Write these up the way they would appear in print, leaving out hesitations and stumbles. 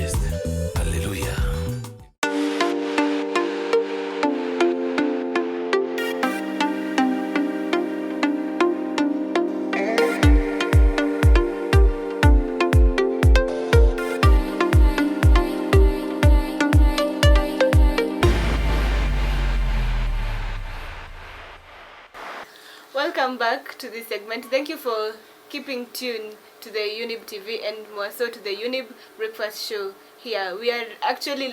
Christ. Hallelujah. Welcome back to this segment. Thank you for keeping tuned to the Younib TV and more so to the Younib Breakfast Show here.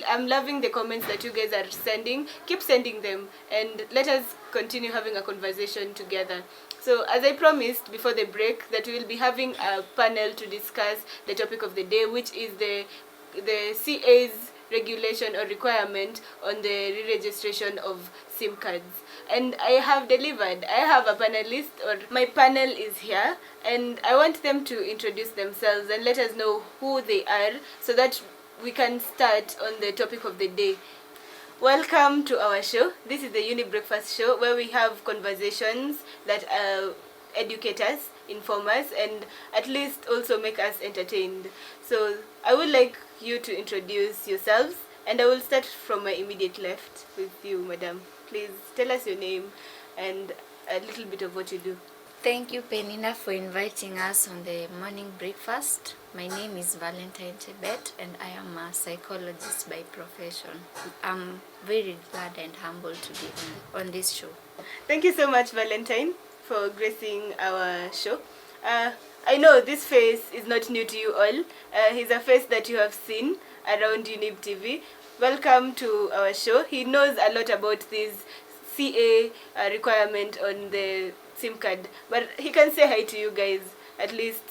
I'm loving the comments that you guys are sending. Keep sending them and let us continue having a conversation together. So as I promised before the break that we will be having a panel to discuss the topic of the day, which is the CA's regulation or requirement on the re-registration of SIM cards. And I have delivered. I have a panelist, or my panel is here, and I want them to introduce themselves and let us know who they are so that we can start on the topic of the day. Welcome to our show. This is the Younib Breakfast Show where we have conversations that educate us, inform us, and at least also make us entertained. So I would like you to introduce yourselves, and I will start from my immediate left with you, madam. Please tell us your name and a little bit of what you do. Thank you, Penina, for inviting us on the morning breakfast. My name is Valentine Tebet and I am a psychologist by profession. I'm very glad and humbled to be on this show. Thank you so much, Valentine, for gracing our show. I know this face is not new to you all. He's a face that you have seen around Younib TV. Welcome to our show. He knows a lot about this CA requirement on the SIM card, but he can say hi to you guys. At least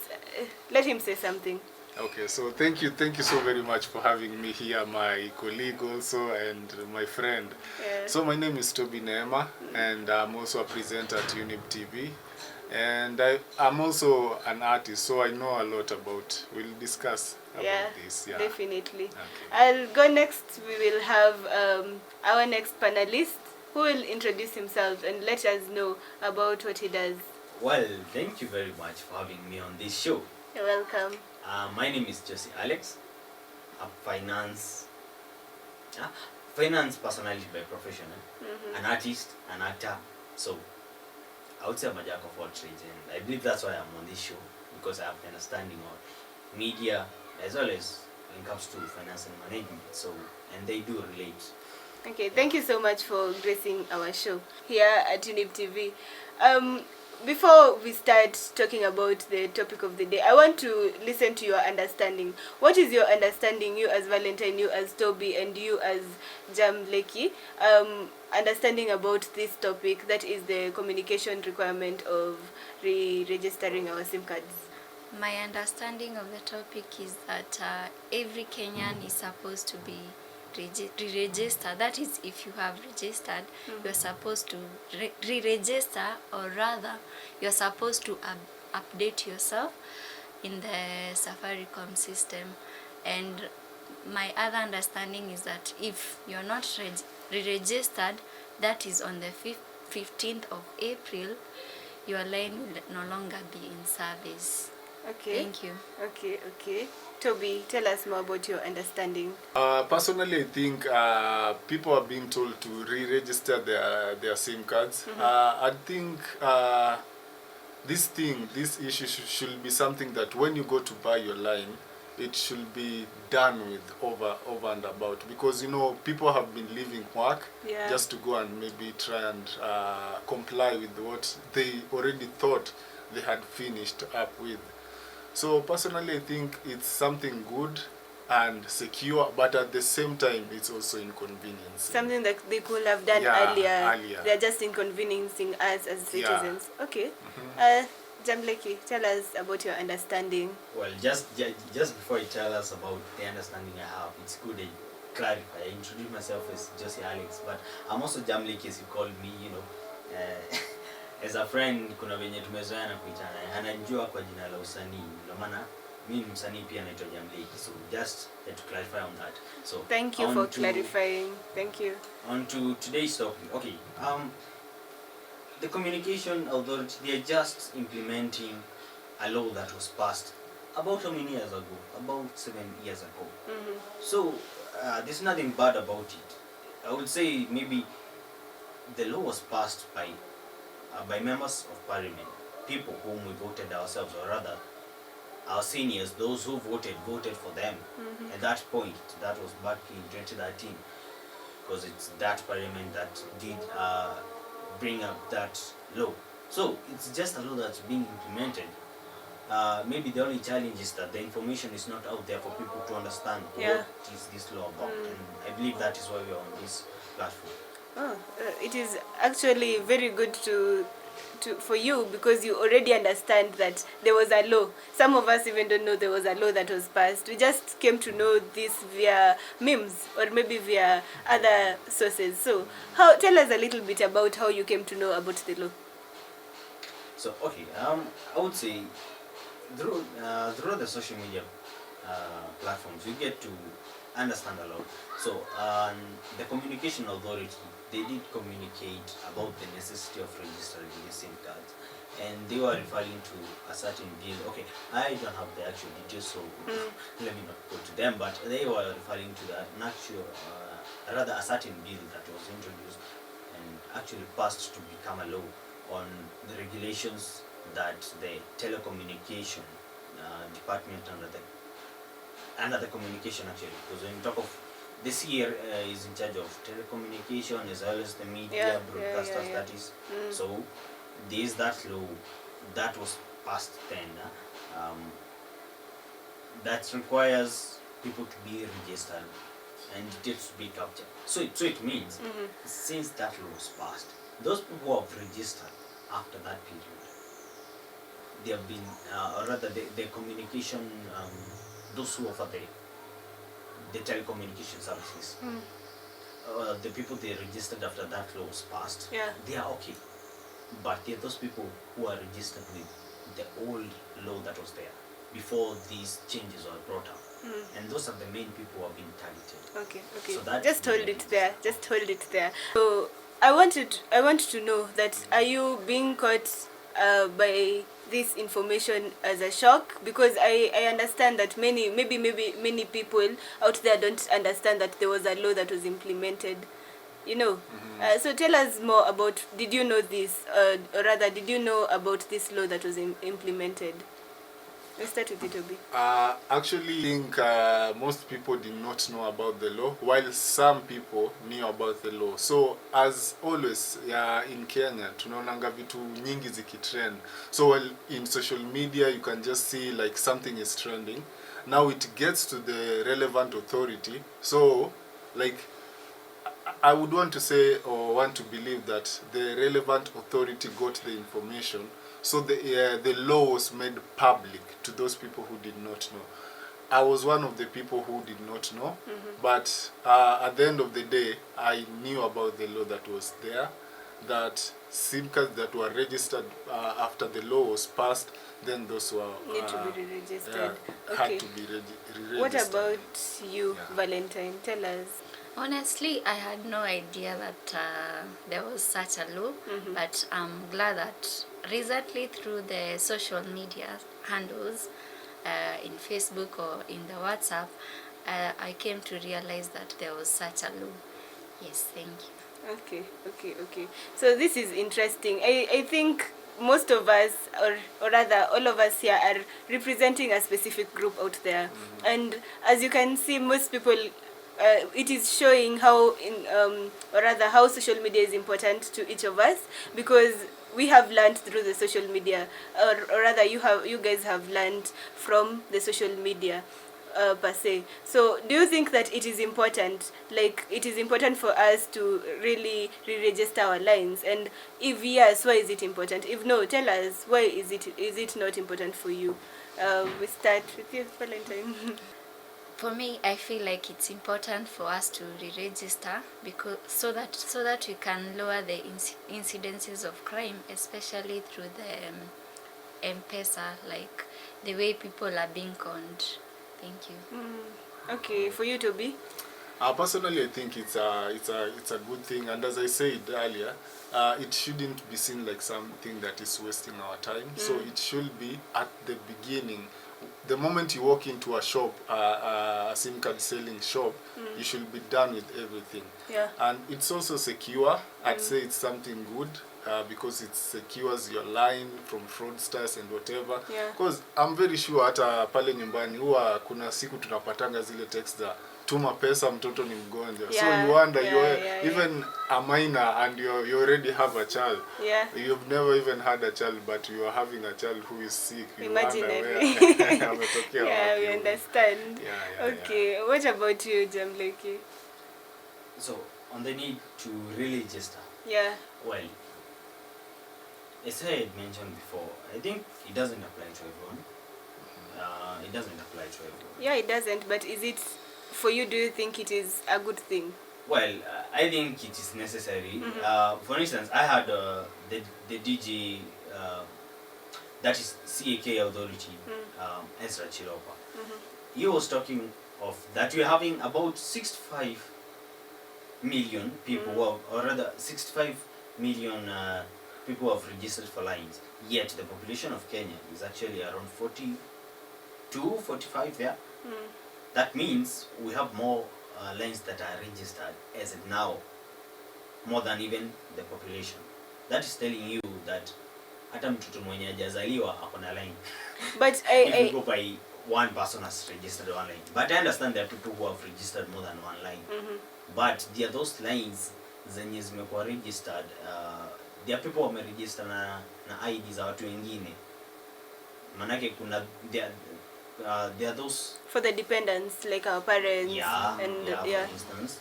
let him say something. Okay, so thank you so very much for having me here, my colleague also and my friend. Yeah. So my name is Toby Neema and I'm also a presenter at Younib TV. And I'm also an artist, so I know a lot about, we'll discuss about this. Yeah, definitely. Okay. I'll go next. We will have our next panelist who will introduce himself and let us know about what he does. Well, thank you very much for having me on this show. You're welcome. My name is Josie Alex. I'm finance personality by profession, an artist, an actor. So I would say I'm a jack of all trades, and I believe that's why I'm on this show, because I have an understanding of media as well as when it comes to finance and management. So, and they do relate. Okay, thank you so much for gracing our show here at Younib TV. Before we start talking about the topic of the day, I want to listen to your understanding. What is your understanding, you as Valentine, you as Toby, and you as Jamleki, understanding about this topic, that is the communication requirement of re-registering our SIM cards? My understanding of the topic is that every Kenyan is supposed to be re-register. That is, if you have registered, you're supposed to re-register, or rather you're supposed to update yourself in the Safaricom system. And my other understanding is that if you're not re-registered, that is on the 15th of April, your line will no longer be in service. Okay. Thank you. Okay. Toby, tell us more about your understanding. Personally, I think people are being told to re-register their SIM cards. I think this issue should be something that when you go to buy your line, it should be done with over and about, because people have been leaving work just to go and maybe try and comply with what they already thought they had finished up with. So personally, I think it's something good and secure, but at the same time, it's also inconveniencing. Something that they could have done earlier. They're just inconveniencing us as citizens. Yeah. Okay. Jamleki, tell us about your understanding. Well, just before you tell us about the understanding I have, it's good to clarify. I introduce myself as Josie Alex, but I'm also Jamleki, as you call me, as a friend. Kuna venye tumezoeana kuitana, anajua kwa jina la usanii, ndio maana mimi msanii pia naitwa Jamleki. So just to clarify on that. So thank you for clarifying. Thank you. On to today's topic. Okay. The Communication Authority, they are just implementing a law that was passed About how many years ago? About 7 years ago. So there's nothing bad about it. I would say maybe the law was passed by members of parliament, people whom we voted ourselves, or rather our seniors, those who voted for them. At that point, that was back in 2013, because it's that parliament that did bring up that law. So it's just a law that's being implemented. Maybe the only challenge is that the information is not out there for people to understand what is this law about, and I believe that is why we are on this platform. It is actually very good for you, because you already understand that there was a law. Some of us even don't know there was a law that was passed. We just came to know this via memes or maybe via other sources. So tell us a little bit about how you came to know about the law. So okay, I would say through the social media platforms, you get to understand a lot. So the communication authority, they did communicate about the necessity of registering the SIM cards, and they were referring to a certain bill. Okay, I don't have the actual details, so let me not go to them, but they were referring to an actual, rather a certain bill that was introduced and actually passed to become a law on the regulations that the telecommunication department under the communication, actually, because when you talk of this year is in charge of telecommunication as well as the media broadcasters, that is. So there is that law that was passed then that requires people to be registered and details to be captured. So it means since that law was passed, those people who have registered after that period, they have been, or rather the communication, those who offer the telecommunication services, the people they registered after that law was passed, they are okay. But there are those people who are registered with the old law that was there before these changes were brought up. And those are the main people who have been targeted. Okay. So that just hold it there. So I want to know that, are you being caught by this information as a shock? Because I understand that many people out there don't understand that there was a law that was implemented, so tell us more about, did you know this, or rather did you know about this law that was implemented? Let's start with it, Obi. Actually, I think most people did not know about the law, while some people knew about the law. So as always, in Kenya, tunaonanga vitu nyingi zikitrend. So in social media, you can just see like something is trending. Now it gets to the relevant authority. So like, I would want to say, or want to believe that the relevant authority got the information. So the law was made public to those people who did not know. I was one of the people who did not know, but at the end of the day, I knew about the law that was there, that SIM cards that were registered after the law was passed, then those were need to be re-registered. had to be re-registered. What about you, Valentine? Tell us. Honestly, I had no idea that there was such a law, but I'm glad that recently through the social media handles, in Facebook or in the WhatsApp, I came to realize that there was such a law. Yes, thank you. Okay. So this is interesting. I think most of us, or rather all of us here, are representing a specific group out there. And as you can see, most people, it is showing how how social media is important to each of us, because we have learned through the social media, or rather you guys have learned from the social media per se. So do you think that it is important, like it is important for us to really re-register our lines? And if yes, why is it important? If no, tell us, why is it not important for you? We start with you, Valentine. For me, I feel like it's important for us to re-register, because so that we can lower the incidences of crime, especially through the M-Pesa, like the way people are being conned. Thank you. Okay, for you, Toby? Personally, I think it's a good thing, and as I said earlier, it shouldn't be seen like something that is wasting our time. So it should be at the beginning. the moment you walk into a shop, a SIM card selling shop, you should be done with everything. Yeah. And it's also secure. I'd say it's something good because it secures your line from fraudsters and whatever. Yeah. Because I'm very sure hata pale nyumbani huwa kuna siku tunapatanga zile text za tuma pesa mtoto ni mgonjwa. Yeah. So you wonder, Yeah, even a minor and you already have a child. Yeah. You've never even had a child, but you are having a child who is sick. You Imaginary. ametokea Yeah, wapi we huyu. understand. Yeah, Okay, what about you, Jamleki? So, on the need to really register. Yeah. Well, as I had mentioned before, I think it doesn't apply to everyone. It doesn't apply to everyone. Yeah, it doesn't, but is it, for you, do you think it is a good thing? Well, I think it is necessary. For instance, I had the DJ, that is CAK authority, Ezra Chiropa. He was talking of that we're having about 65 million people, or rather 65 million people who have registered for lines. Yet the population of Kenya is actually around 42, 45 there. That means we have more lines that are registered as of now, more than even the population. That is telling you that hata mtoto mwenye hajazaliwa akona line. But if you go by one person has registered one line. But I understand there are people who have registered more than one line. But there are those lines zenye zimekuwa registered. There are people who register na ID za watu wengine. Manake kuna there are those for the dependents, like our parents. And for instance.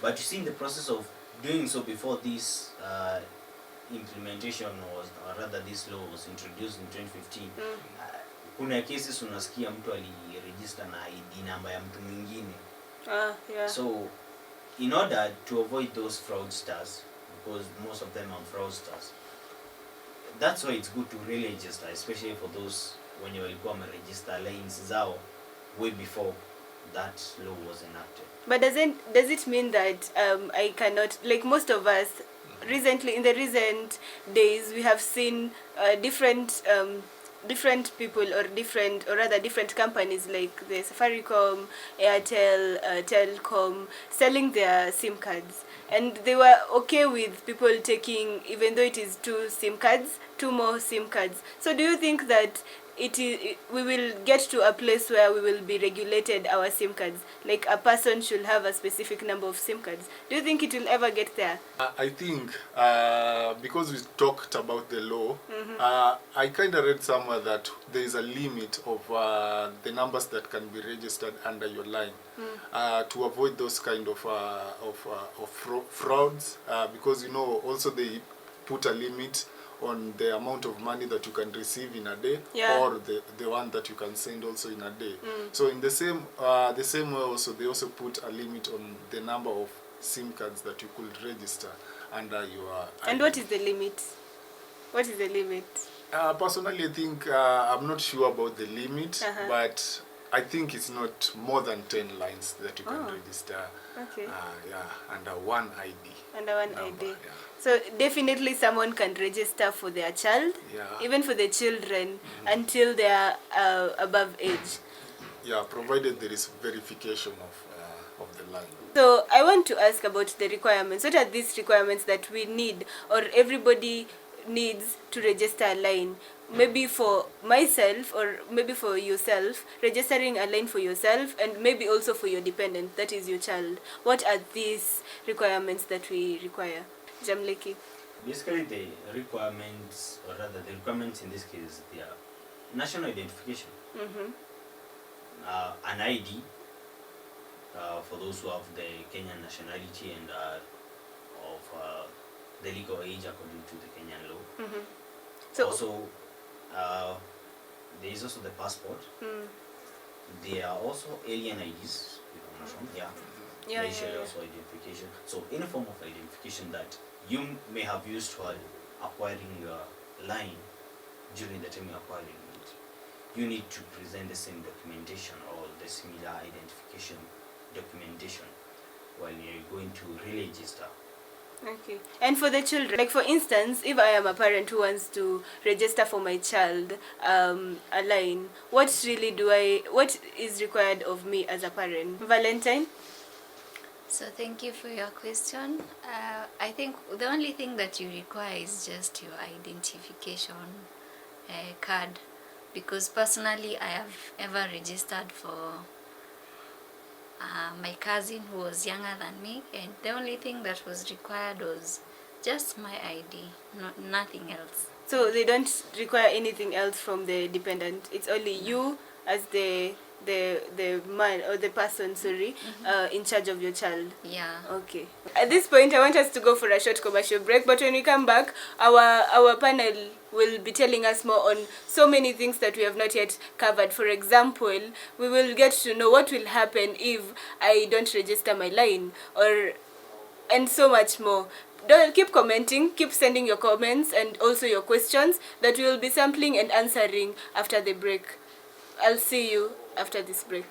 But you see, in the process of doing so before this implementation was, or rather this law was introduced in 2015, kuna cases unasikia mtu aliregister na ID number ya mtu mwingine. So in order to avoid those fraudsters, because most of them are fraudsters, that's why it's good to really register, especially for those when you will come and register lines zao way before that law was enacted. But does it mean that I cannot, like most of us recently, in the recent days, we have seen different people or different companies like the Safaricom, Airtel, Telcom selling their SIM cards, and they were okay with people taking, even though it is two more SIM cards. So do you think that we will get to a place where we will be regulated our SIM cards, like a person should have a specific number of SIM cards? Do you think it will ever get there? I think because we talked about the law, I kind of read somewhere that there is a limit of the numbers that can be registered under your line to avoid those kind of frauds, because also they put a limit on the amount of money that you can receive in a day, or the one that you can send also in a day. So in the same way also, they also put a limit on the number of SIM cards that you could register under your And what is the limit? What is the limit? Personally, I think I'm not sure about the limit, but I think it's not more than 10 lines that you can register. Okay. Under one ID. Under one number, ID. So definitely someone can register for their child, even for the children, until they are above age. Yeah, provided there is verification of the line. So I want to ask about the requirements. What are these requirements that we need, or everybody needs to register a line? Maybe for myself, or maybe for yourself, registering a line for yourself, and maybe also for your dependent, that is your child. What are these requirements that we require? Jamleki. Basically, the requirements, or rather the requirements in this case, they are national identification, an ID for those who have the Kenyan nationality and of the legal age according to the Kenyan law. So also, there is also the passport. There are also alien IDs, if I'm not wrong. Also identification. So any form of identification that you may have used while acquiring your line during the time you're acquiring it, you need to present the same documentation or the similar identification documentation when you're going to re-register. Okay. And for the children, like for instance, if I am a parent who wants to register for my child a line, what is required of me as a parent? Valentine? So thank you for your question. I think the only thing that you require is just your identification card, because personally I have ever registered for my cousin who was younger than me, and the only thing that was required was just my ID, nothing else. So they don't require anything else from the dependent. It's only you as the man or the person, sorry, in charge of your child. Yeah. Okay. At this point, I want us to go for a short commercial break. But when we come back, our panel will be telling us more on so many things that we have not yet covered. For example, we will get to know what will happen if I don't register my line, and so much more. Don't keep commenting, keep sending your comments and also your questions that we will be sampling and answering after the break. I'll see you after this break.